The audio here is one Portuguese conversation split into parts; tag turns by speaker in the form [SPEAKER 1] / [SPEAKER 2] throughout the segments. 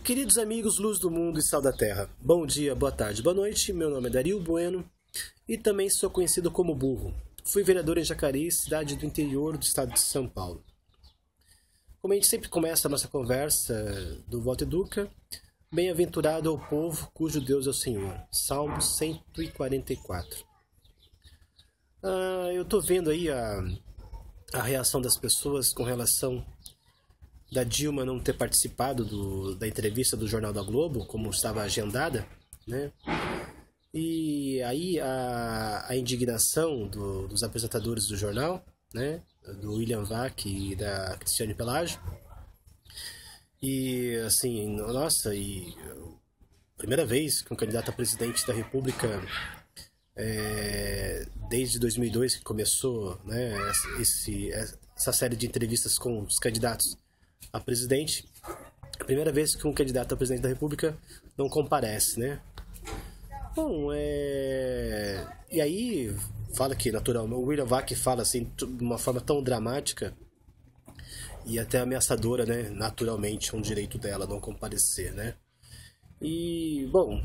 [SPEAKER 1] Queridos amigos, luz do mundo e sal da terra, bom dia, boa tarde, boa noite, meu nome é Dario Bueno e também sou conhecido como Burro. Fui vereador em Jacareí, cidade do interior do estado de São Paulo. Como a gente sempre começa a nossa conversa do Voto Educa, bem-aventurado é o povo cujo Deus é o Senhor, Salmo 144. Eu estou vendo aí a reação das pessoas com relação da Dilma não ter participado da entrevista do Jornal da Globo, como estava agendada, né? E aí a indignação dos apresentadores do jornal, né? Do William Vac e da Cristiane Pelágio. E assim, nossa, primeira vez que um candidato a presidente da República, desde 2002 que começou, né, essa série de entrevistas com os candidatos a presidente, a primeira vez que um candidato a presidente da República não comparece, né? Bom, e aí fala que naturalmente o William Vac fala assim de uma forma tão dramática e até ameaçadora, né? Naturalmente é um direito dela não comparecer, né? E bom,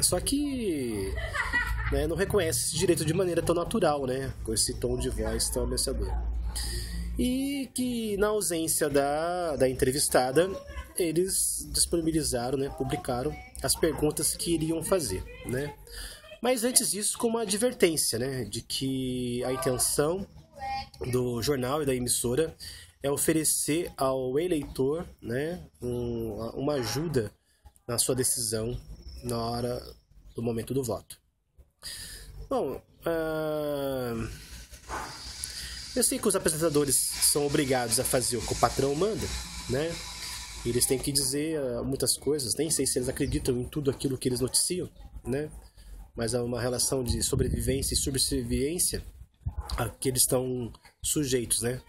[SPEAKER 1] só que não reconhece esse direito de maneira tão natural, né? Com esse tom de voz tão ameaçador. E que na ausência da entrevistada, eles disponibilizaram, né, publicaram as perguntas que iriam fazer, né? Mas antes disso, com uma advertência, né, de que a intenção do jornal e da emissora é oferecer ao eleitor, né, uma ajuda na sua decisão na hora do momento do voto. Bom, eu sei que os apresentadores são obrigados a fazer o que o patrão manda, né? Eles têm que dizer muitas coisas, nem sei se eles acreditam em tudo aquilo que eles noticiam, né? Mas há uma relação de sobrevivência e subserviência a que eles estão sujeitos, né?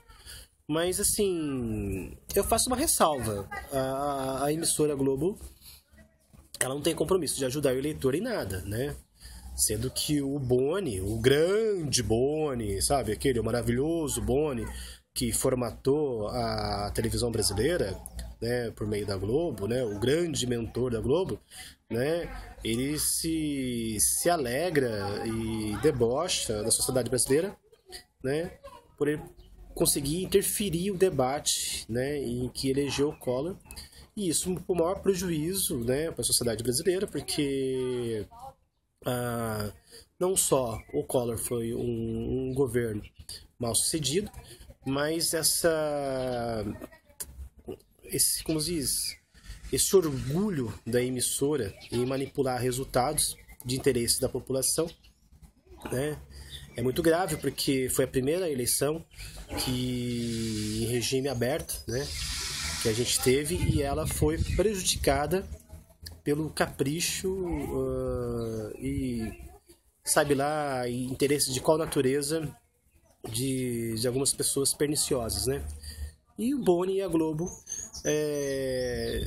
[SPEAKER 1] Mas assim, eu faço uma ressalva. A emissora Globo, ela não tem compromisso de ajudar o eleitor em nada, né? Sendo que o Boni, o grande Boni, sabe? Aquele maravilhoso Boni que formatou a televisão brasileira, né, por meio da Globo, né, o grande mentor da Globo, né, ele se alegra e debocha da sociedade brasileira, né, por ele conseguir interferir o debate, né, em que elegeu o Collor, e isso com o maior prejuízo, né, para a sociedade brasileira, porque não só o Collor foi um governo mal sucedido, mas esse orgulho da emissora em manipular resultados de interesse da população, né, é muito grave, porque foi a primeira eleição em regime aberto, né, que a gente teve, e ela foi prejudicada pelo capricho e sabe lá, interesse de qual natureza de algumas pessoas perniciosas, né? E o Boni e a Globo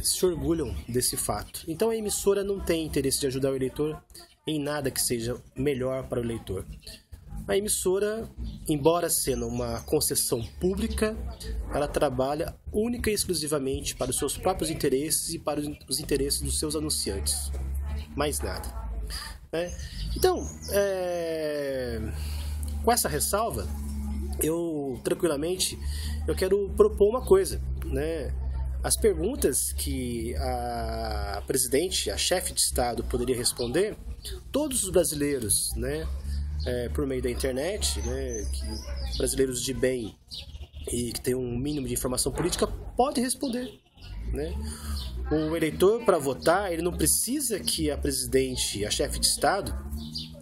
[SPEAKER 1] se orgulham desse fato. Então a emissora não tem interesse de ajudar o eleitor em nada que seja melhor para o eleitor. A emissora, embora sendo uma concessão pública, ela trabalha única e exclusivamente para os seus próprios interesses e para os interesses dos seus anunciantes. Mais nada, né? Então, com essa ressalva, eu quero propor uma coisa, né? As perguntas que a presidente, a chefe de Estado, poderia responder, todos os brasileiros, né, por meio da internet, né, brasileiros de bem e que tem um mínimo de informação política, pode responder, né? O eleitor, para votar, ele não precisa que a presidente, a chefe de Estado,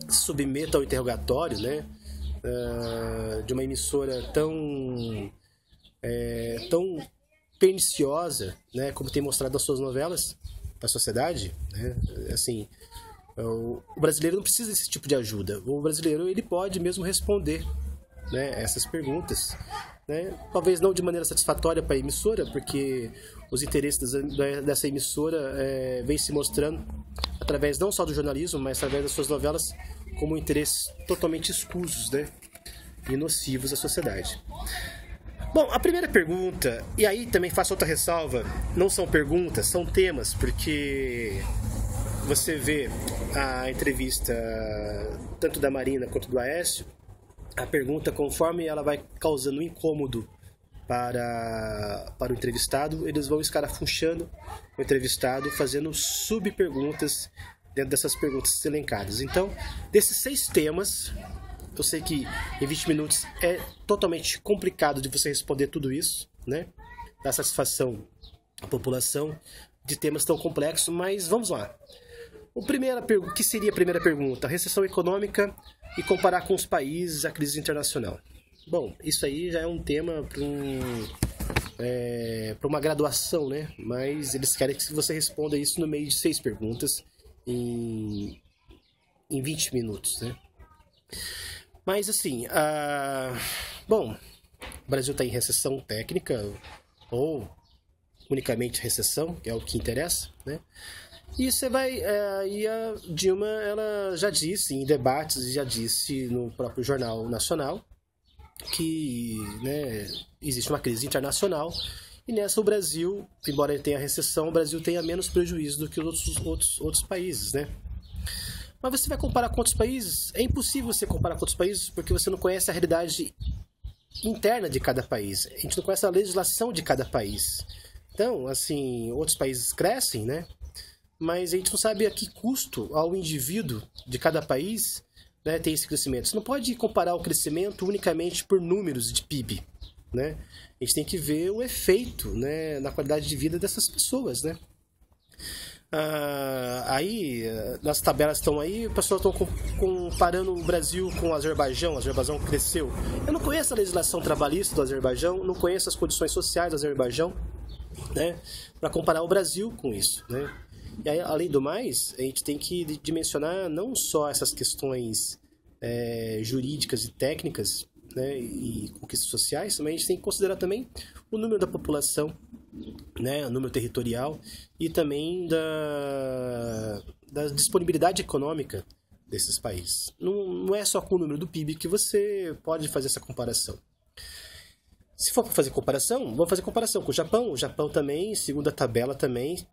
[SPEAKER 1] se submeta ao interrogatório, né, de uma emissora tão perniciosa, né, como tem mostrado nas suas novelas para a sociedade, né? Assim, o brasileiro não precisa desse tipo de ajuda. O brasileiro, ele pode mesmo responder, né, essas perguntas, né? Talvez não de maneira satisfatória para a emissora, porque os interesses dessa emissora vêm se mostrando através não só do jornalismo, mas através das suas novelas, como interesses totalmente escusos, né, e nocivos à sociedade. Bom, a primeira pergunta, e aí também faço outra ressalva, não são perguntas, são temas, porque você vê a entrevista tanto da Marina quanto do Aécio, a pergunta, conforme ela vai causando incômodo para o entrevistado, eles vão escarafunchando o entrevistado, fazendo subperguntas dentro dessas perguntas elencadas. Então, desses 6 temas, eu sei que em 20 minutos é totalmente complicado de você responder tudo isso, né? Dar satisfação à população de temas tão complexos, mas vamos lá. O que seria a primeira pergunta? Recessão econômica e comparar com os países a crise internacional. Bom, isso aí já é um tema para uma graduação, né? Mas eles querem que você responda isso no meio de 6 perguntas em 20 minutos, né? Mas assim, bom, o Brasil está em recessão técnica ou unicamente recessão, que é o que interessa, né? E você vai, e a Dilma, ela já disse em debates, já disse no próprio Jornal Nacional que, né, existe uma crise internacional e nessa o Brasil, embora ele tenha recessão, o Brasil tenha menos prejuízo do que os outros países, né? Mas você vai comparar com outros países? É impossível você comparar com outros países porque você não conhece a realidade interna de cada país. A gente não conhece a legislação de cada país. Então, assim, outros países crescem, né? Mas a gente não sabe a que custo ao indivíduo de cada país, né, tem esse crescimento. Você não pode comparar o crescimento unicamente por números de PIB, né? A gente tem que ver o efeito, né, na qualidade de vida dessas pessoas, né? Aí, nas tabelas estão aí, o pessoal estão comparando o Brasil com o Azerbaijão. O Azerbaijão cresceu. Eu não conheço a legislação trabalhista do Azerbaijão, não conheço as condições sociais do Azerbaijão, né, para comparar o Brasil com isso, né? E aí, além do mais, a gente tem que dimensionar não só essas questões jurídicas e técnicas, né, e conquistas sociais, mas a gente tem que considerar também o número da população, né, o número territorial e também da disponibilidade econômica desses países. Não é só com o número do PIB que você pode fazer essa comparação. Se for para fazer comparação, vamos fazer comparação com o Japão. O Japão também, segundo a tabela, também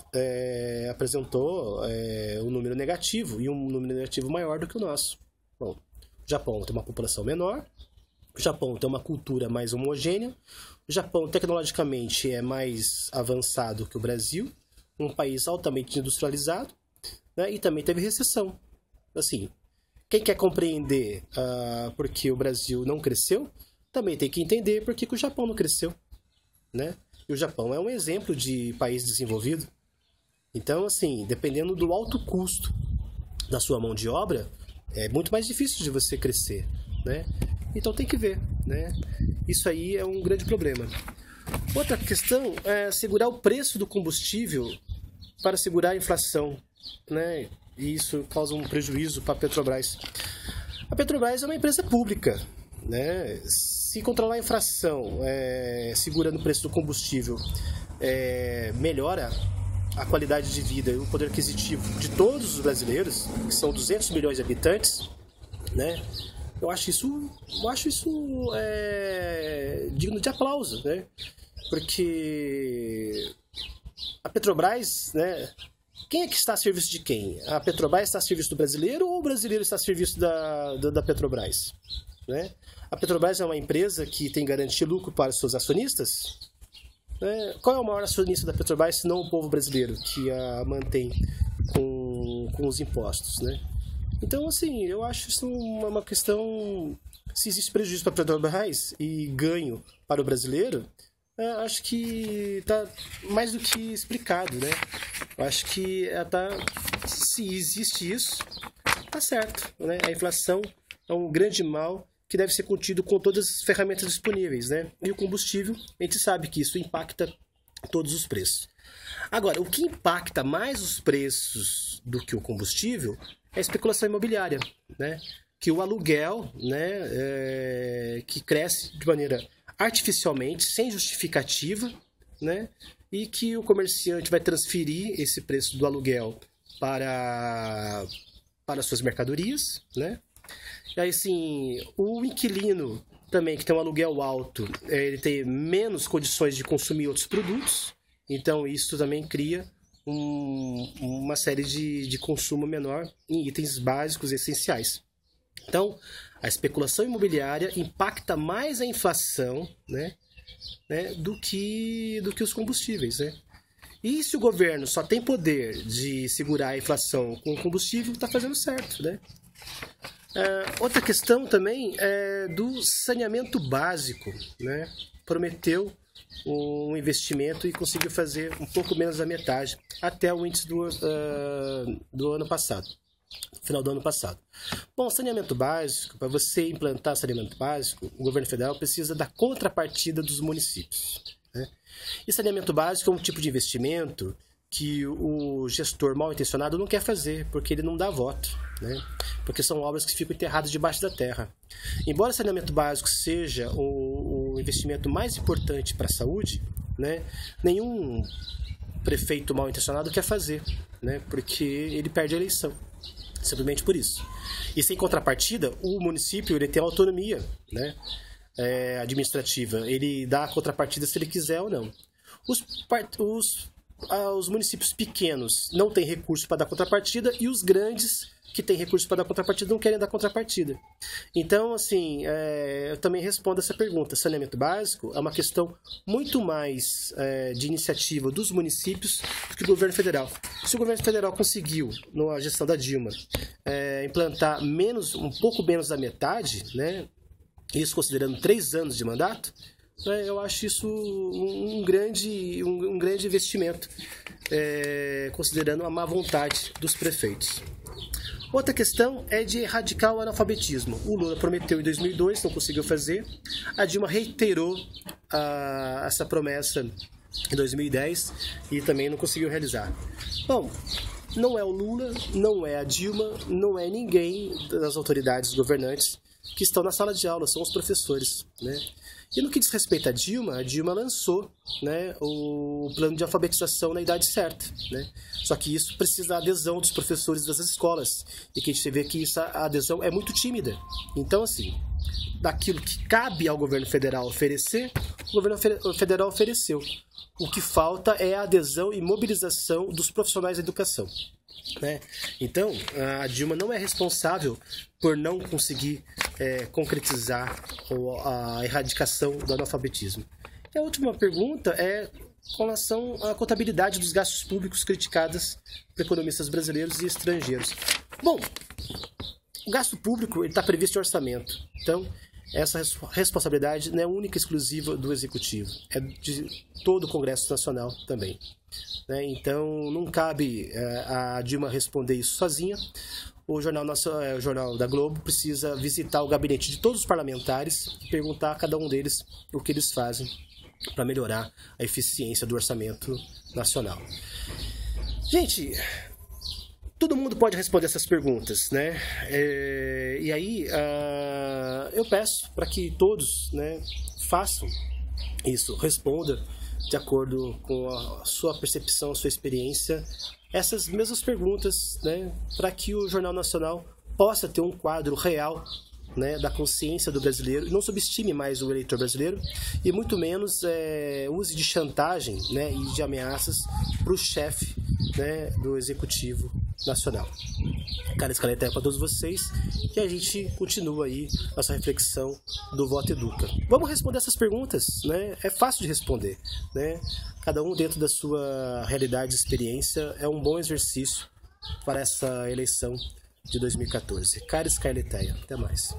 [SPEAKER 1] apresentou um número negativo e um número negativo maior do que o nosso. Bom, o Japão tem uma população menor, o Japão tem uma cultura mais homogênea, o Japão tecnologicamente é mais avançado que o Brasil, um país altamente industrializado, né, e também teve recessão. Assim, quem quer compreender porque o Brasil não cresceu, também tem que entender por que o Japão não cresceu, né? E o Japão é um exemplo de país desenvolvido. Então, assim, dependendo do alto custo da sua mão de obra, é muito mais difícil de você crescer, né? Então tem que ver, né? Isso aí é um grande problema. Outra questão é segurar o preço do combustível para segurar a inflação, né? E isso causa um prejuízo para a Petrobras. A Petrobras é uma empresa pública, né? Se controlar a inflação segurando o preço do combustível melhora a qualidade de vida e o poder aquisitivo de todos os brasileiros, que são 200 milhões de habitantes, né? Eu acho isso digno de aplauso, né? Porque a Petrobras, né? Quem é que está a serviço de quem? A Petrobras está a serviço do brasileiro ou o brasileiro está a serviço da Petrobras? Né? A Petrobras é uma empresa que tem garantia de lucro para os seus acionistas? Né? Qual é o maior acionista da Petrobras se não o povo brasileiro que a mantém com os impostos? Né? Então, assim, eu acho isso uma questão... Se existe prejuízo para a Petrobras e ganho para o brasileiro, acho que está mais do que explicado, né? Eu acho que se existe isso, tá certo, né? A inflação é um grande mal que deve ser contido com todas as ferramentas disponíveis, né? E o combustível, a gente sabe que isso impacta todos os preços. Agora, o que impacta mais os preços do que o combustível é a especulação imobiliária, né? Que o aluguel, né, que cresce de maneira artificialmente, sem justificativa, né? E que o comerciante vai transferir esse preço do aluguel para suas mercadorias, né? E aí, assim, o inquilino também que tem um aluguel alto, ele tem menos condições de consumir outros produtos, então isso também cria uma série de consumo menor em itens básicos e essenciais. Então, a especulação imobiliária impacta mais a inflação, né, do que os combustíveis, né? E se o governo só tem poder de segurar a inflação com o combustível, está fazendo certo, né? Outra questão também é do saneamento básico, né? Prometeu um investimento e conseguiu fazer um pouco menos da metade até o índice do ano passado, final do ano passado. Bom, saneamento básico, para você implantar saneamento básico, o governo federal precisa da contrapartida dos municípios, né? E saneamento básico é um tipo de investimento que o gestor mal intencionado não quer fazer, porque ele não dá voto, né? Porque são obras que ficam enterradas debaixo da terra. Embora saneamento básico seja o investimento mais importante para a saúde, né, nenhum prefeito mal intencionado quer fazer, né, porque ele perde a eleição, simplesmente por isso. E sem contrapartida, o município ele tem autonomia, né, administrativa, ele dá a contrapartida se ele quiser ou não. Os municípios pequenos não têm recurso para dar contrapartida e os grandes que têm recurso para dar contrapartida não querem dar contrapartida. Então, assim, eu também respondo essa pergunta. Saneamento básico é uma questão muito mais de iniciativa dos municípios do que do governo federal. Se o governo federal conseguiu, na gestão da Dilma, implantar um pouco menos da metade, né, isso considerando 3 anos de mandato, eu acho isso um grande investimento, considerando a má vontade dos prefeitos. Outra questão é de erradicar o analfabetismo. O Lula prometeu em 2002, não conseguiu fazer. A Dilma reiterou essa promessa em 2010 e também não conseguiu realizar. Bom, não é o Lula, não é a Dilma, não é ninguém das autoridades governantes que estão na sala de aula, são os professores, né? E no que diz respeito à Dilma, a Dilma lançou, né, o plano de alfabetização na idade certa, né? Só que isso precisa da adesão dos professores das escolas. E que a gente vê que a adesão é muito tímida. Então, assim, daquilo que cabe ao governo federal oferecer, o governo federal ofereceu. O que falta é a adesão e mobilização dos profissionais da educação, né? Então, a Dilma não é responsável por não conseguir concretizar a erradicação do analfabetismo. E a última pergunta é com relação à contabilidade dos gastos públicos criticadas por economistas brasileiros e estrangeiros. Bom, o gasto público está previsto em orçamento. Então, essa responsabilidade não é única e exclusiva do Executivo, é de todo o Congresso Nacional também, né? Então, não cabe a Dilma responder isso sozinha. O Jornal da Globo precisa visitar o gabinete de todos os parlamentares e perguntar a cada um deles o que eles fazem para melhorar a eficiência do orçamento nacional. Gente, todo mundo pode responder essas perguntas, né? E aí eu peço para que todos, né, façam isso, respondam de acordo com a sua percepção, a sua experiência, essas mesmas perguntas, né, para que o Jornal Nacional possa ter um quadro real, né, da consciência do brasileiro e não subestime mais o eleitor brasileiro e muito menos use de chantagem, né, e de ameaças para o chefe, né, do Executivo Nacional. Cara, escaleta é para todos vocês e a gente continua aí nossa reflexão do Voto Educa. Vamos responder essas perguntas, né? É fácil de responder, né? Cada um dentro da sua realidade e experiência é um bom exercício para essa eleição de 2014. Cara, escaleta, até mais.